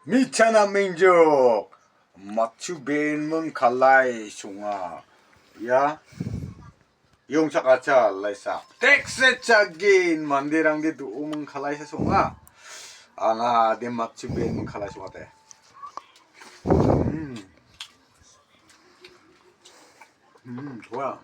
미천한 민족 막추벤문 칼라이 숭아 ya yung sa kacha laisa tekse chagin mandirang di tu umang kalay sa sunga anga di makchuben mong kalay sunga te 좋아